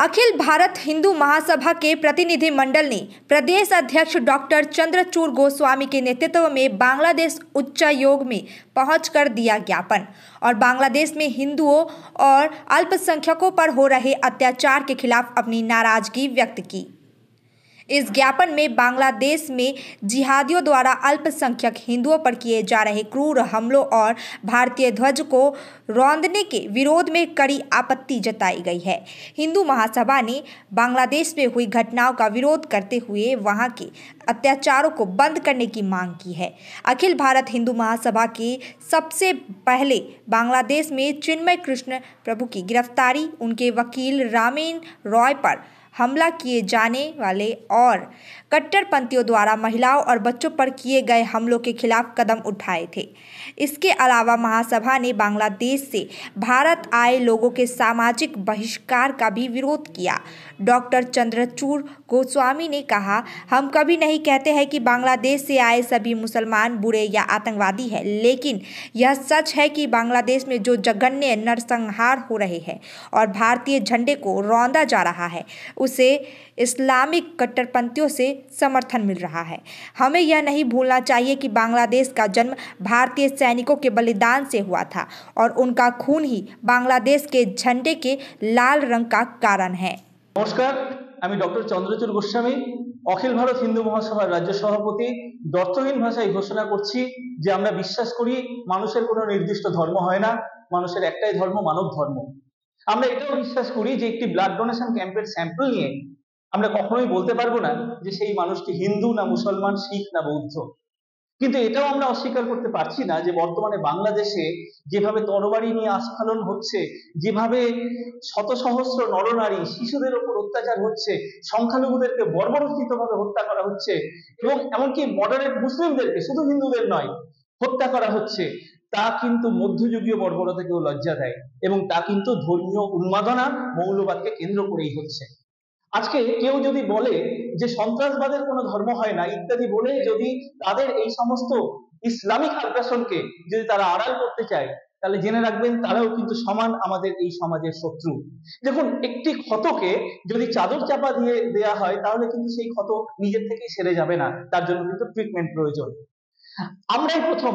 अखिल भारत हिंदू महासभा के प्रतिनिधिमंडल ने प्रदेश अध्यक्ष डॉक्टर चंद्रचूड़ गोस्वामी के नेतृत्व में बांग्लादेश उच्चायोग में पहुंचकर दिया ज्ञापन और बांग्लादेश में हिंदुओं और अल्पसंख्यकों पर हो रहे अत्याचार के खिलाफ अपनी नाराजगी व्यक्त की। इस ज्ञापन में बांग्लादेश में जिहादियों द्वारा अल्पसंख्यक हिंदुओं पर किए जा रहे क्रूर हमलों और भारतीय ध्वज को रौंदने के विरोध में कड़ी आपत्ति जताई गई है। हिंदू महासभा ने बांग्लादेश में हुई घटनाओं का विरोध करते हुए वहां के अत्याचारों को बंद करने की मांग की है। अखिल भारत हिंदू महासभा के सबसे पहले बांग्लादेश में चिन्मय कृष्ण प्रभु की गिरफ्तारी, उनके वकील रामीन रॉय पर हमला किए जाने वाले और कट्टरपंथियों द्वारा महिलाओं और बच्चों पर किए गए हमलों के खिलाफ कदम उठाए थे। इसके अलावा महासभा ने बांग्लादेश से भारत आए लोगों के सामाजिक बहिष्कार का भी विरोध किया। डॉक्टर चंद्रचूड़ गोस्वामी ने कहा, हम कभी नहीं कहते हैं कि बांग्लादेश से आए सभी मुसलमान बुरे या आतंकवादी हैं, लेकिन यह सच है कि बांग्लादेश में जो जघन्य नरसंहार हो रहे हैं और भारतीय झंडे को रौंदा जा रहा है, उसे इस्लामिक कट्टरपंथियों से समर्थन मिल रहा है। हमें यह नहीं भूलना चाहिए कि बांग्लादेश का जन्म भारतीय सैनिकों के बलिदान से हुआ था और उनका खून ही बांग्लादेश के झंडे के लाल रंग का कारण है। नमस्कार, আমি ডক্টর চন্দ্রচূড় গোস্বামী অখিল ভারত হিন্দু মহাসভার রাজ্য সভাপতি দর্থহীন ভাষায় ঘোষণা করছি যে আমরা বিশ্বাস করি মানুষের কোনো নির্দিষ্ট ধর্ম হয় না, মানুষের একটাই ধর্ম, মানব ধর্ম। আমরা এটাও বিশ্বাস করি যে একটি ব্লাড ডোনেশন ক্যাম্পের স্যাম্পল নিয়ে আমরা কখনোই বলতে পারবো না যে সেই মানুষটি হিন্দু না মুসলমান, শিখ না বৌদ্ধ। কিন্তু এটাও আমরা অস্বীকার করতে পারছি না যে বর্তমানে বাংলাদেশে যেভাবে তরবারি নিয়ে আস্ফালন হচ্ছে, যেভাবে শত সহস্র নরনারী শিশুদের উপর অত্যাচার হচ্ছে, সংখ্যালঘুদেরকে বর্বরোচিতভাবে হত্যা করা হচ্ছে এবং এমনকি মডারেট মুসলিমদেরকে, শুধু হিন্দুদের নয়, হত্যা করা হচ্ছে, তা কিন্তু মধ্যযুগীয় বর্বরতাকেও লজ্জা দেয় এবং তা কিন্তু ধর্মীয় উন্মাদনা, মৌলবাদকে কেন্দ্র করেই হচ্ছে। আজকে কেউ যদি বলে যে সন্ত্রাসবাদের কোনো ধর্ম হয় না ইত্যাদি বলে যদি তাদের এই সমস্ত ইসলামিক আগ্রাসনকে যদি তারা আড়াল করতে চায়, তাহলে জেনে রাখবেন তারাও কিন্তু সমান আমাদের এই সমাজের শত্রু। দেখুন, একটি ক্ষতকে যদি চাদর চাপা দিয়ে দেয়া হয় তাহলে কিন্তু সেই ক্ষত নিজের থেকেই সেরে যাবে না, তার জন্য কিন্তু ট্রিটমেন্ট প্রয়োজন। আমরাই প্রথম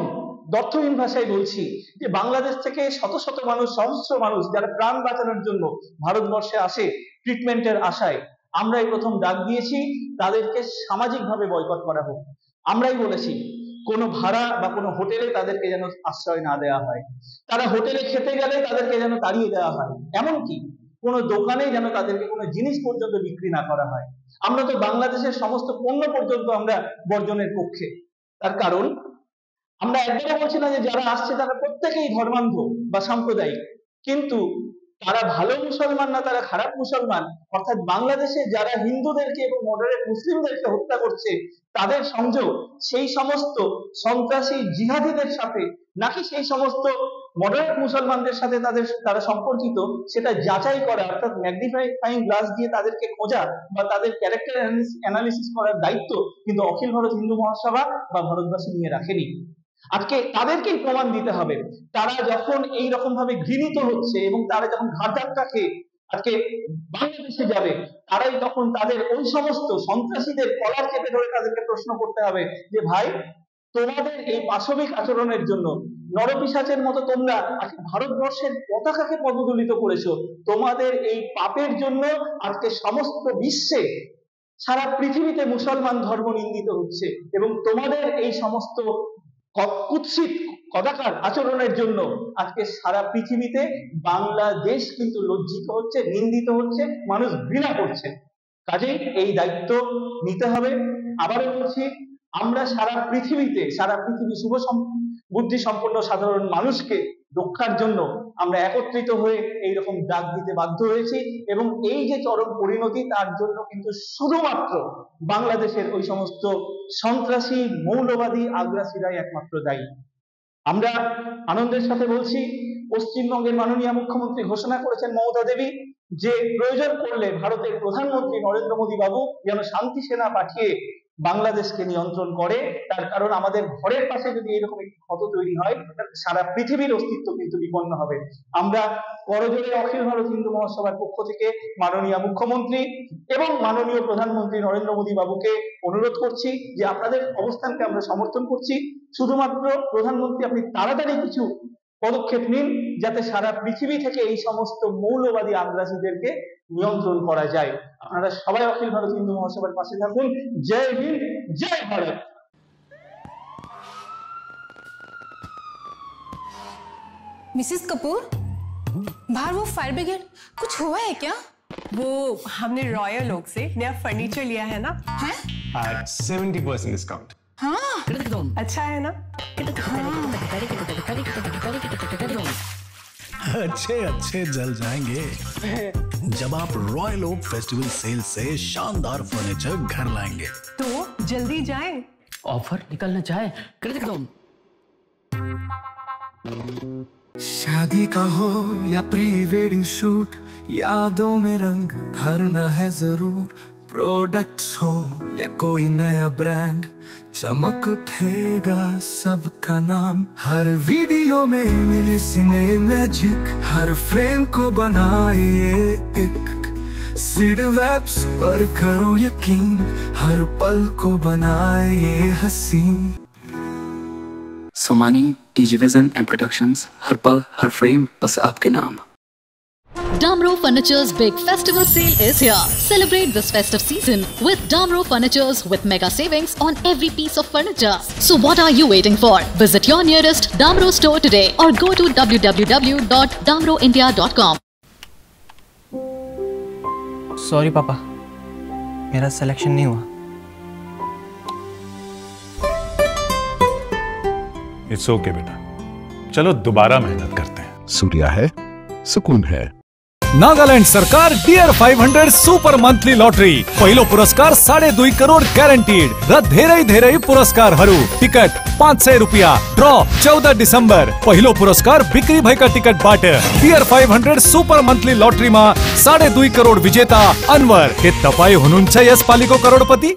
দর্থহীন ভাষায় বলছি যে বাংলাদেশ থেকে শত শত মানুষ, সহস্র মানুষ যারা প্রাণ বাঁচানোর জন্য ভারতবর্ষে আসে ট্রিটমেন্টের আশায়, আমরাই প্রথম ডাক দিয়েছি তাদেরকে সামাজিকভাবে বয়কট করা হোক। আমরাই বলেছি কোনো ভাড়া বা কোনো হোটেলে তাদেরকে যেন আশ্রয় না দেওয়া হয়, তারা হোটেলে খেতে গেলে তাদেরকে যেন তাড়িয়ে দেওয়া হয়, এমনকি কোনো দোকানে যেন তাদেরকে কোনো জিনিস পর্যন্ত বিক্রি না করা হয়। আমরা তো বাংলাদেশের সমস্ত পণ্য পর্যন্ত আমরা বর্জনের পক্ষে। তার কারণ আমরা একবারও বলছি না যে যারা আসছে তারা প্রত্যেকেই ধর্মান্ধ বা সাম্প্রদায়িক, কিন্তু তারা ভালো মুসলমান না তারা খারাপ মুসলমান, অর্থাৎ বাংলাদেশে যারা হিন্দুদেরকে এবং মডারেট মুসলিমদেরকে হত্যা করছে তাদের সংযোগ সেই সমস্ত সন্ত্রাসী জিহাদিদের সাথে নাকি সেই সমস্ত মডারেট মুসলমানদের সাথে তারা সম্পর্কিত, সেটা যাচাই করা, অর্থাৎ ম্যাগনিফাইং গ্লাস দিয়ে তাদেরকে খোঁজা বা তাদের ক্যারেক্টার অ্যানালিসিস করার দায়িত্ব কিন্তু অখিল ভারত হিন্দু মহাসভা বা ভারতবাসী নিয়ে রাখেনি। আজকে তাদেরকেই প্রমাণ দিতে হবে। তারা যখন এই রকম ভাবে ঘৃণিত হচ্ছে এবং তারা যখন ঘাট ধাক্কা খেয়ে আজকে বাংলাদেশে যাবে, তারাই তখন তাদের ওই সমস্ত সন্ত্রাসীদের কলার চেপে ধরে তাদেরকে প্রশ্ন করতে হবে যে ভাই, তোমাদের এই পাশবিক আচরণের জন্য নরপিশাচের মতো তোমরা আজকে ভারতবর্ষের পতাকাকে পদদলিত করেছো, তোমাদের এই পাপের জন্য আজকে সমস্ত বিশ্বে, সারা পৃথিবীতে মুসলমান ধর্ম নিন্দিত হচ্ছে এবং তোমাদের এই সমস্ত কুৎসিত কদাকার আচরণের জন্য আজকে সারা পৃথিবীতে বাংলাদেশ কিন্তু লজ্জিত হচ্ছে, নিন্দিত হচ্ছে, মানুষ ঘৃণা করছে। কাজেই এই দায়িত্ব নিতে হবে। আবারও বলছি, আমরা সারা পৃথিবী শুভ বুদ্ধি সম্পন্ন সাধারণ মানুষকে রক্ষার জন্য আমরা একত্রিত হয়ে এইরকম ডাক দিতে বাধ্য হয়েছি এবং এই যে চরম পরিণতি, তার জন্য কিন্তু শুধুমাত্র বাংলাদেশের ওই সমস্ত সন্ত্রাসী মৌলবাদী আগ্রাসীরাই একমাত্র দায়ী। আমরা আনন্দের সাথে বলছি, পশ্চিমবঙ্গের মাননীয় মুখ্যমন্ত্রী ঘোষণা করেছেন মমতা দেবী যে প্রয়োজন পড়লে ভারতের প্রধানমন্ত্রী নরেন্দ্র মোদী বাবু যেন শান্তি সেনা পাঠিয়ে বাংলাদেশকে নিয়ন্ত্রণ করে। তার কারণ আমাদের ঘরের পাশে যদি এরকম একটি ক্ষত তৈরি হয়, সারা পৃথিবীর অস্তিত্ব কিন্তু বিপন্ন হবে। আমরা করজোড়ে অখিল ভারত হিন্দু মহাসভার পক্ষ থেকে মাননীয় মুখ্যমন্ত্রী এবং মাননীয় প্রধানমন্ত্রী নরেন্দ্র মোদী বাবুকে অনুরোধ করছি যে আপনাদের অবস্থানকে আমরা সমর্থন করছি। শুধুমাত্র প্রধানমন্ত্রী আপনি তাড়াতাড়ি কিছু পদক্ষেপ নিন যাতে সারা পৃথিবী থেকে এই সমস্ত মৌলবাদী আগ্রাসীদেরকে নিয়ন্ত্রণ করা যায়। আপনারা সবাই অখিল ভারত হিন্দু মহাসভার পাশে থাকুন। জয় হিন্দ, জয় ভারত। मिसेस कपूर, बाहर वो फायर ब्रिगेड, कुछ हुआ है क्या? वो हमने रॉयल ओक से नया फर्नीचर लिया है ना, हैं? at 70% discount. हाँ, अच्छा है ना? अच्छे अच्छे जल जाएंगे जब आप रॉयल ओक फेस्टिवल सेल से शानदार फर्नीचर घर लाएंगे। तो जल्दी जाएं। ऑफर निकलना चाहे शादी का हो या प्री वेडिंग शूट, यादों में रंग भरना है जरूर। प्रोडक्ट्स हो या कोई नया ब्रांड, चमक उठेगा सबका नाम। हर वीडियो में मिले सिने मैजिक, हर फ्रेम को बनाए एक सीड वेब्स पर करो यकीन, हर पल को बनाए ये हसीन। सोमानी टीजीविजन एंड प्रोडक्शंस, हर पल हर फ्रेम बस आपके नाम। Damro Furniture's big festival sale is here. Celebrate this festive season with Damro Furnitures with mega savings on every piece of furniture. So what are you waiting for? Visit your nearest Damro store today or go to www.damroindia.com. Sorry पापा, मेरा selection नहीं हुआ। It's okay बेटा, चलो दोबारा मेहनत करते हैं। सूर्या है, सुकून है। नागालैंड सरकार डियर 500 सुपर मंथली लॉटरी, पहिलो पुरस्कार 2.5 करोड़ ग्यारंटीड र धेरै पुरस्कार। टिकट 500 रुपया। ड्रॉ 14 दिसंबर। पहिलो पुरस्कार बिक्री भएका टिकट बाट डियर 500 सुपर मंथली लॉटरी में 2.5 करोड़ विजेता अनवर। के तपाई हुनुहुन्छ यस पालिको करोड़पति?